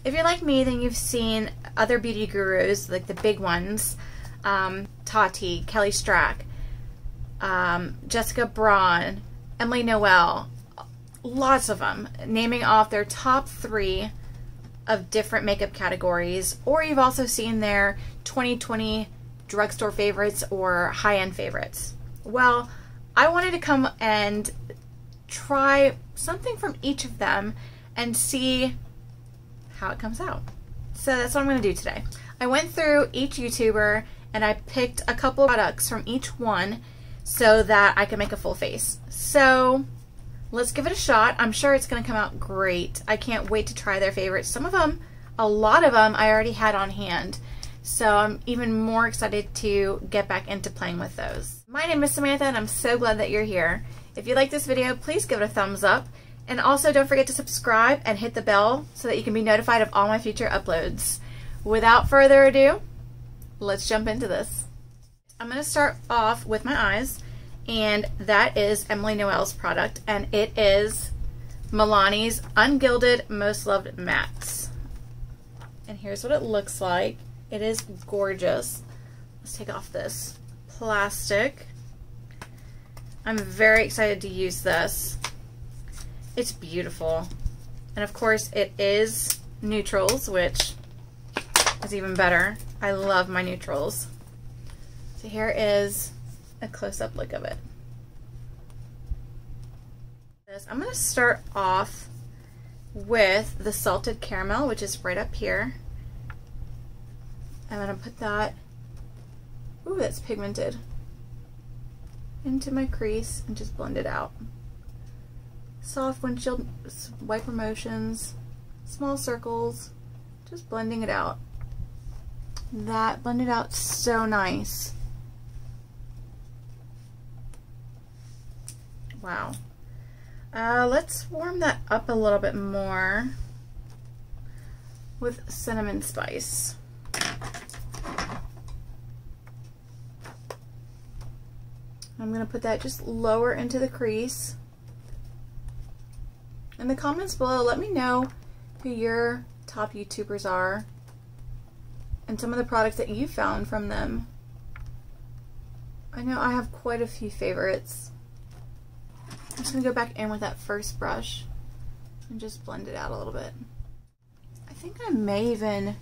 If you're like me, then you've seen other beauty gurus, like the big ones, Tati, Kelly Strack, Jessica Braun, Emily Noel, lots of them, naming off their top 3 of different makeup categories, or you've also seen their 2020 drugstore favorites or high-end favorites. Well, I wanted to come and try something from each of them and see how it comes out. So that's what I'm going to do today. I went through each YouTuber and I picked a couple of products from each one so that I can make a full face. So let's give it a shot. I'm sure it's going to come out great. I can't wait to try their favorites. Some of them, a lot of them, I already had on hand. So I'm even more excited to get back into playing with those. My name is Samantha and I'm so glad that you're here. If you like this video, please give it a thumbs up. And also don't forget to subscribe and hit the bell so that you can be notified of all my future uploads. Without further ado, let's jump into this. I'm going to start off with my eyes, and that is Emily Noel's product, and it is Milani's UnGilded Most Loved Mattes. And here's what it looks like. It is gorgeous. Let's take off this plastic. I'm very excited to use this. It's beautiful. And of course it is neutrals, which is even better. I love my neutrals. So here is a close-up look of it. I'm going to start off with the Salted Caramel, which is right up here. I'm going to put that, ooh, that's pigmented, into my crease and just blend it out. Soft windshield wiper motions, small circles, just blending it out. That blended out so nice. Wow. Let's warm that up a little bit more with cinnamon spice. I'm going to put that just lower into the crease. In the comments below, let me know who your top YouTubers are and some of the products that you found from them. I know I have quite a few favorites. I'm just going to go back in with that first brush and just blend it out a little bit. I think I may even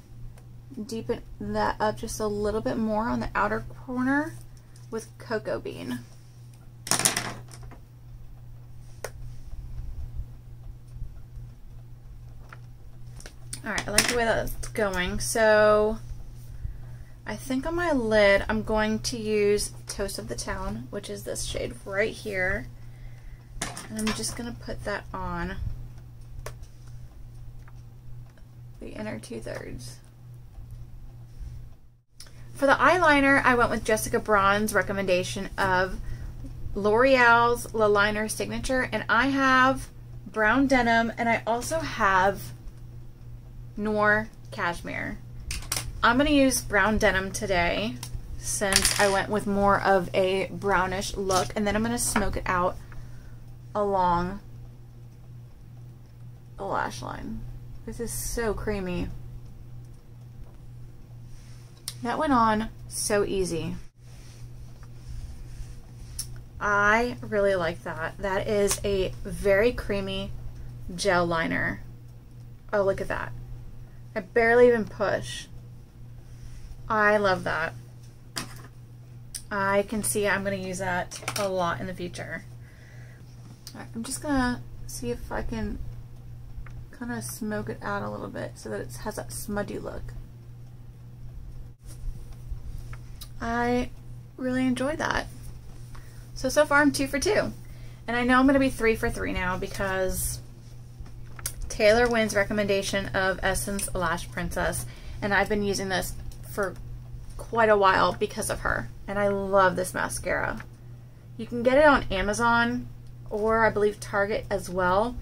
deepen that up just a little bit more on the outer corner with Cocoa Bean. Alright, I like the way that's going. So I think on my lid I'm going to use Toast of the Town, which is this shade right here. And I'm just going to put that on the inner 2/3. For the eyeliner, I went with Jessica Braun's recommendation of L'Oreal's Liner Signature, and I have Brown Denim, and I also have Noir Cashmere. I'm going to use Brown Denim today since I went with more of a brownish look, and then I'm going to smoke it out along the lash line. This is so creamy. That went on so easy. I really like that. That is a very creamy gel liner. Oh, look at that. I barely even push. I love that. I can see I'm going to use that a lot in the future. All right, I'm just going to see if I can kind of smoke it out a little bit so that it has that smudgy look. I really enjoy that. So far I'm 2 for 2. And I know I'm going to be 3 for 3 now because Taylor Wynn's recommendation of Essence Lash Princess, and I've been using this for quite a while because of her, and I love this mascara. You can get it on Amazon or I believe Target as well,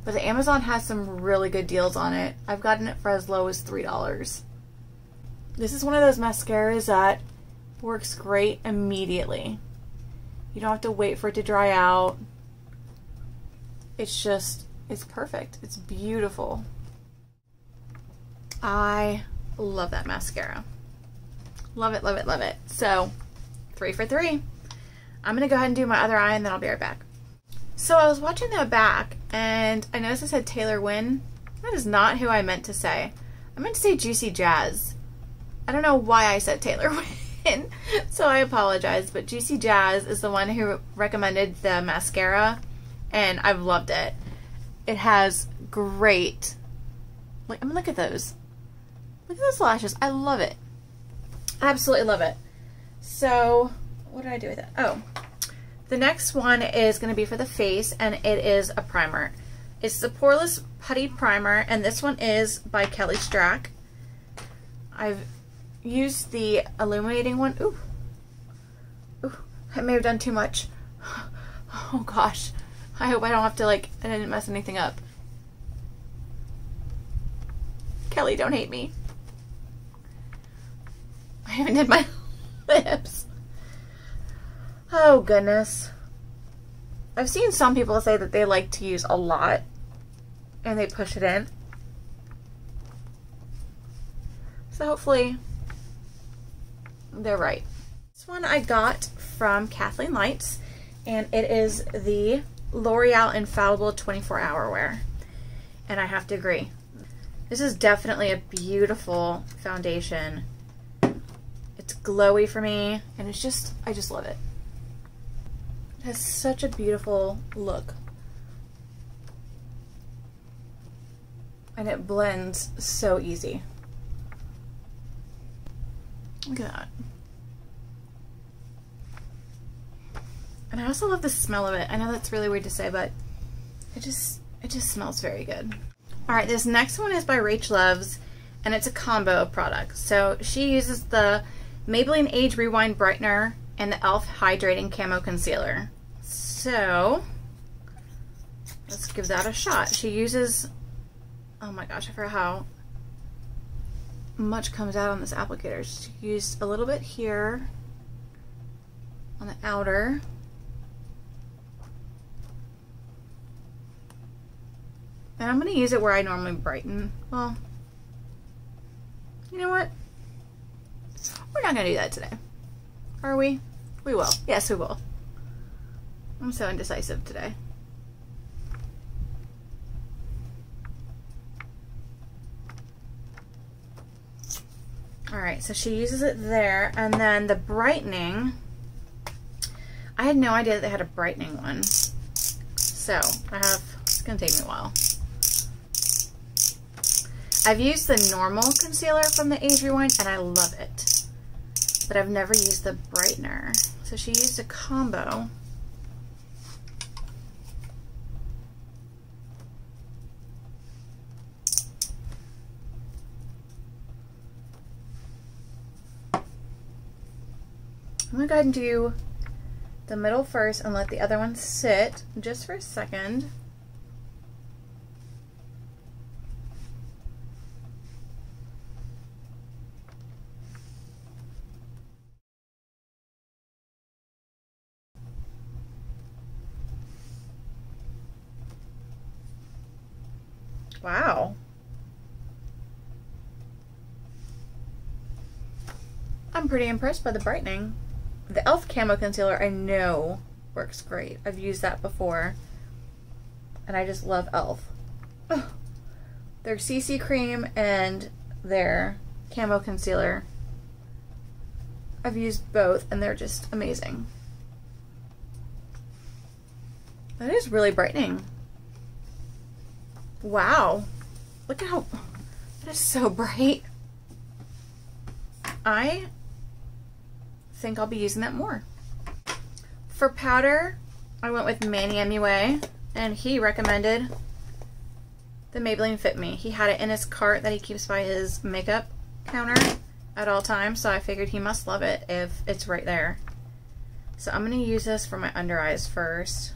but the Amazon has some really good deals on it. I've gotten it for as low as $3. This is one of those mascaras that works great immediately. You don't have to wait for it to dry out. It's perfect. It's beautiful. I love that mascara. Love it, love it, love it. So 3 for 3. I'm gonna go ahead and do my other eye and then I'll be right back. So I was watching the back and I noticed it said Taylor Wynn. That is not who I meant to say. I meant to say Juicy Jazz. I don't know why I said Taylor Wynn, so I apologize, but Juicy Jazz is the one who recommended the mascara and I've loved it. It has great, like, I mean, look at those. Look at those lashes. I love it. Absolutely love it. So what did I do with it? Oh, the next one is going to be for the face, and it is a primer. It's the Poreless Putty Primer, and this one is by Kelly Strack. I've used the illuminating one. Ooh. Ooh, I may have done too much. Oh gosh. I hope I don't have to, like, I didn't mess anything up. Kelly, don't hate me. I haven't did my lips. Oh goodness. I've seen some people say that they like to use a lot and they push it in. So hopefully they're right. This one I got from Kathleen Lights, and it is the L'Oreal Infallible 24-Hour Wear. And I have to agree. This is definitely a beautiful foundation. It's glowy for me, and it's just, I just love it. It has such a beautiful look. And it blends so easy. Look at that. And I also love the smell of it. I know that's really weird to say, but it just smells very good. Alright, this next one is by RachhLoves, and it's a combo of products. So she uses the Maybelline Age Rewind Brightener and the E.L.F. Hydrating Camo Concealer. So let's give that a shot. She uses, oh my gosh, I forgot how much comes out on this applicator. She used a little bit here on the outer. And I'm going to use it where I normally brighten. Well, you know what? We're not going to do that today. Are we? We will. Yes, we will. I'm so indecisive today. Alright, so she uses it there. And then the brightening, I had no idea that they had a brightening one. So, it's going to take me a while. I've used the normal concealer from the Age Rewind and I love it. But I've never used the brightener. So she used a combo. I'm going to go ahead and do the middle first and let the other one sit just for a second. Wow. I'm pretty impressed by the brightening. The E.L.F. Camo Concealer I know works great. I've used that before. And I just love E.L.F. Oh, their CC Cream and their Camo Concealer. I've used both and they're just amazing. That is really brightening. Wow. Look at how, that is so bright. I think I'll be using that more. For powder, I went with Manny MUA, and he recommended the Maybelline Fit Me. He had it in his cart that he keeps by his makeup counter at all times, so I figured he must love it if it's right there. So I'm going to use this for my under eyes first.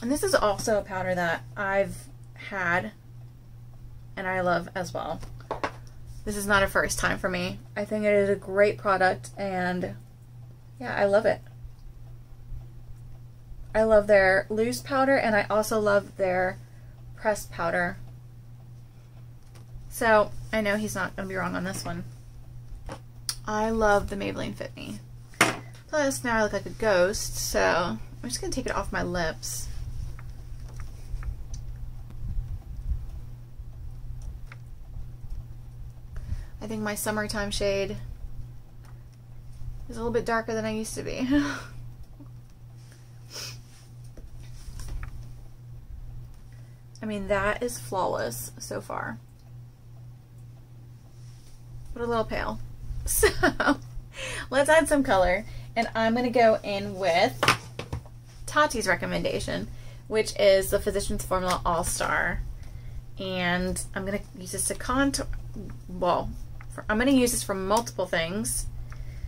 And this is also a powder that I've had and I love as well. This is not a first time for me. I think it is a great product and yeah, I love it. I love their loose powder, and I also love their pressed powder. So I know he's not going to be wrong on this one. I love the Maybelline Fit Me. Plus now I look like a ghost, so I'm just going to take it off my lips. I think my summertime shade is a little bit darker than I used to be. I mean, that is flawless so far. But a little pale. So let's add some color. And I'm going to go in with Tati's recommendation, which is the Physicians Formula All-Star. And I'm going to use this to contour. Well, I'm going to use this for multiple things.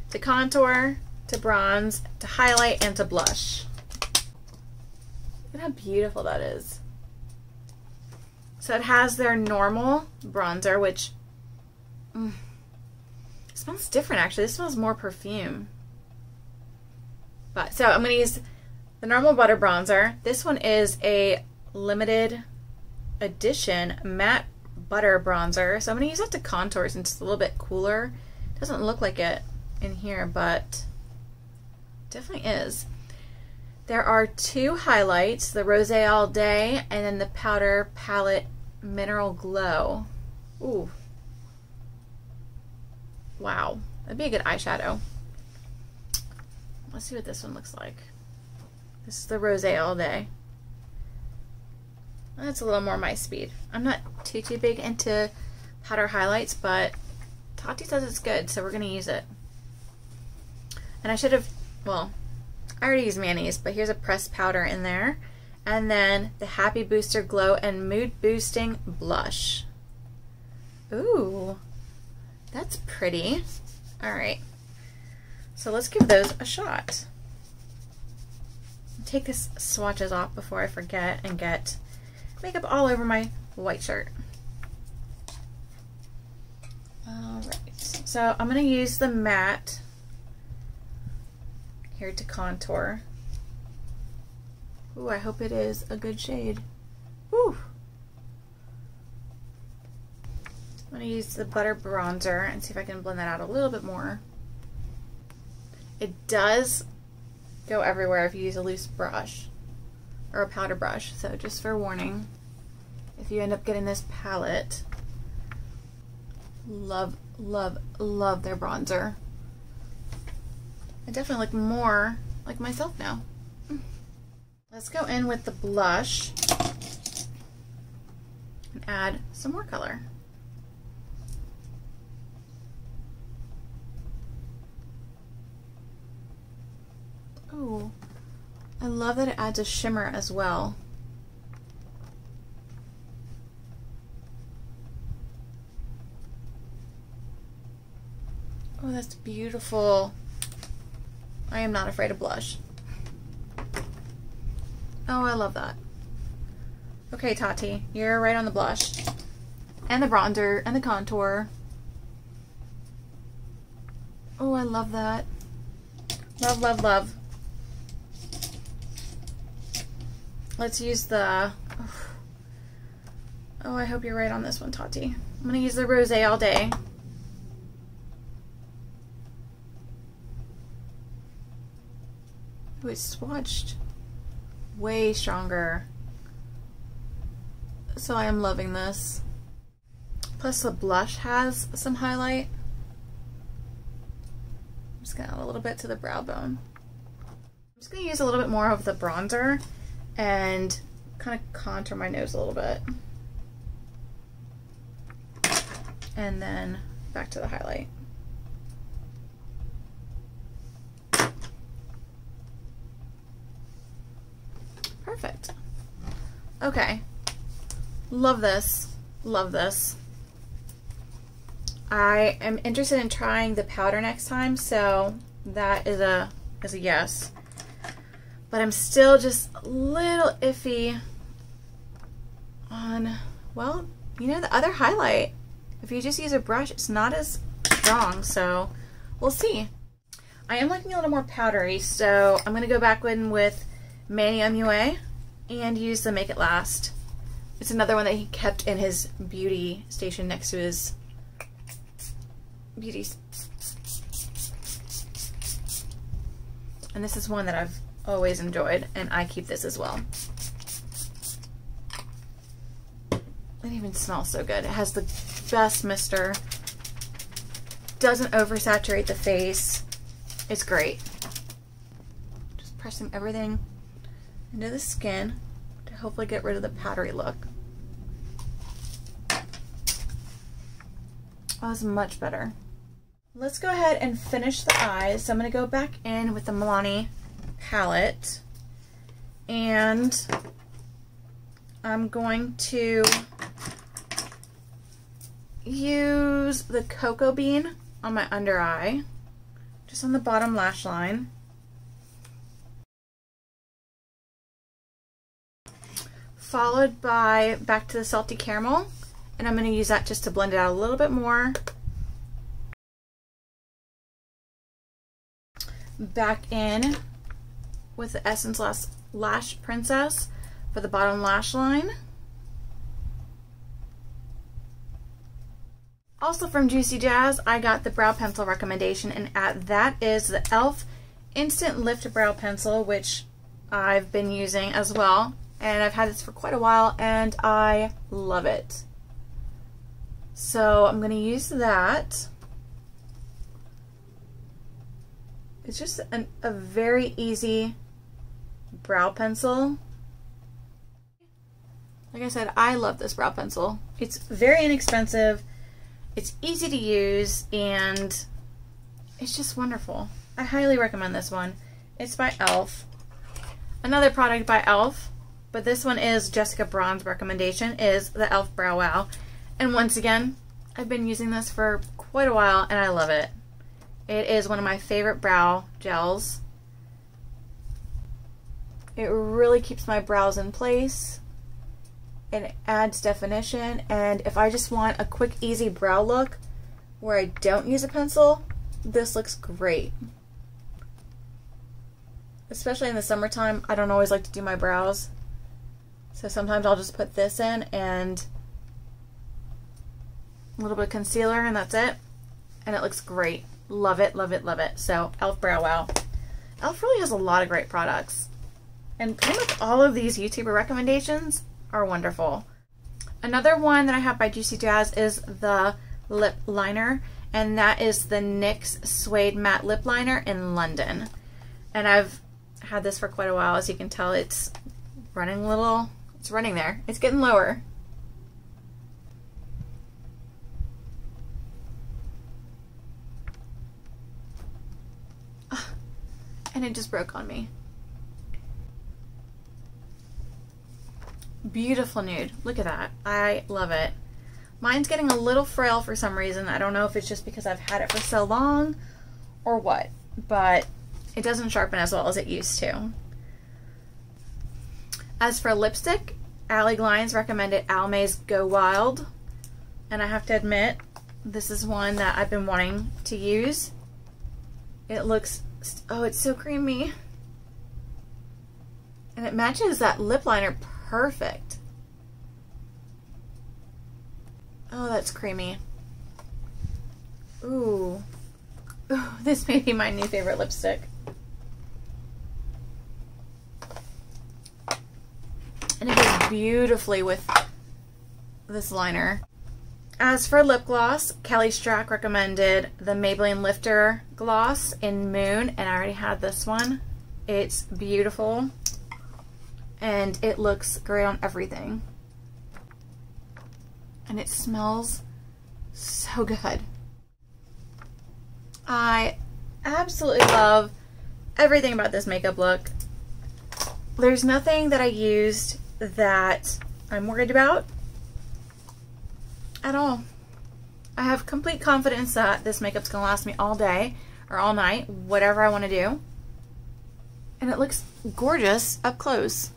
To contour, to bronze, to highlight, and to blush. Look at how beautiful that is. So it has their normal bronzer, which smells different actually. This smells more perfume. But so I'm going to use the normal butter bronzer. This one is a limited edition matte butter bronzer. So I'm going to use that to contour since it's a little bit cooler. It doesn't look like it in here, but definitely is. There are two highlights, the Rosé All Day and then the Powder Palette Mineral Glow. Ooh. Wow. That'd be a good eyeshadow. Let's see what this one looks like. This is the Rosé All Day. That's a little more my speed. I'm not too big into powder highlights, but Tati says it's good, so we're going to use it. And I should have, well, I already used Manny's, but here's a pressed powder in there. And then the Happy Booster Glow and Mood Boosting Blush. Ooh, that's pretty. All right, so let's give those a shot. Take this swatches off before I forget and get makeup all over my white shirt. All right, so I'm gonna use the matte here to contour. Ooh, I hope it is a good shade. Ooh. I'm gonna use the butter bronzer and see if I can blend that out a little bit more. It does go everywhere if you use a loose brush or a powder brush, so just for warning, if you end up getting this palette, love, love, love their bronzer. I definitely look more like myself now. Let's go in with the blush and add some more color. Oh, I love that it adds a shimmer as well. Oh, that's beautiful. I am not afraid of blush. Oh, I love that. Okay, Tati, you're right on the blush and the bronzer and the contour. Oh, I love that. Love, love, love. Let's use the, oh, I hope you're right on this one, Tati. I'm gonna use the Rosé All Day. Ooh, it's swatched way stronger. So I am loving this. Plus the blush has some highlight. I'm just gonna add a little bit to the brow bone. I'm just gonna use a little bit more of the bronzer and kind of contour my nose a little bit. And then back to the highlight. Perfect. Okay. Love this. Love this. I am interested in trying the powder next time, so that is a yes. But I'm still just a little iffy on, well, you know, the other highlight. If you just use a brush, it's not as strong, so we'll see. I am looking a little more powdery, so I'm going to go back in with Manny MUA and use the Make It Last. It's another one that he kept in his beauty station next to his beauty. And this is one that I've always enjoyed, and I keep this as well. It even smells so good. It has the best mister. Doesn't oversaturate the face. It's great. Just pressing everything into the skin to hopefully get rid of the powdery look. Oh, that's much better. Let's go ahead and finish the eyes. So I'm going to go back in with the Milani palette, and I'm going to use the Cocoa Bean on my under eye, just on the bottom lash line. Followed by back to the Salty Caramel, and I'm going to use that just to blend it out a little bit more. Back in with the Essence Lash Princess for the bottom lash line. Also from Juicy Jazz, I got the brow pencil recommendation, and that is the E.L.F. Instant Lift Brow Pencil, which I've been using as well. And I've had this for quite a while, and I love it. So I'm going to use that. It's just a very easy brow pencil. Like I said, I love this brow pencil. It's very inexpensive. It's easy to use, and it's just wonderful. I highly recommend this one. It's by E.L.F. Another product by E.L.F., but this one is Jessica Braun's recommendation, is the E.L.F. Brow Wow. And once again, I've been using this for quite a while, and I love it. It is one of my favorite brow gels. It really keeps my brows in place. It adds definition, and if I just want a quick, easy brow look where I don't use a pencil, this looks great. Especially in the summertime, I don't always like to do my brows. So sometimes I'll just put this in and a little bit of concealer, and that's it. And it looks great. Love it, love it, love it. So E.L.F. Brow Wow. E.L.F. really has a lot of great products. And pretty much all of these YouTuber recommendations are wonderful. Another one that I have by Juicy Jazz is the lip liner, and that is the NYX Suede Matte Lip Liner in London. And I've had this for quite a while. As you can tell, it's running a little, it's running there. It's getting lower. And it just broke on me. Beautiful nude. Look at that. I love it. Mine's getting a little frail for some reason. I don't know if it's just because I've had it for so long or what, but it doesn't sharpen as well as it used to. As for lipstick, Allie Glines recommended Almay Go Wild, and I have to admit, this is one that I've been wanting to use. It looks, oh, it's so creamy. And it matches that lip liner perfect. Oh, that's creamy. Ooh. Ooh, this may be my new favorite lipstick. And it goes beautifully with this liner. As for lip gloss, Kelly Strack recommended the Maybelline Lifter Gloss in Moon, and I already had this one. It's beautiful, and it looks great on everything. And it smells so good. I absolutely love everything about this makeup look. There's nothing that I used that I'm worried about at all. I have complete confidence that this makeup's gonna last me all day or all night, whatever I want to do. And it looks gorgeous up close.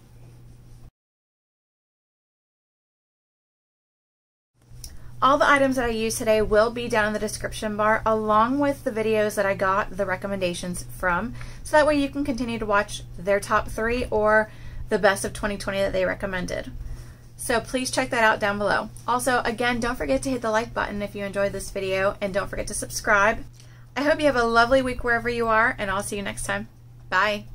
All the items that I used today will be down in the description bar, along with the videos that I got the recommendations from, so that way you can continue to watch their top 3 or the best of 2020 that they recommended. So please check that out down below. Also, again, don't forget to hit the like button if you enjoyed this video, and don't forget to subscribe. I hope you have a lovely week wherever you are, and I'll see you next time. Bye.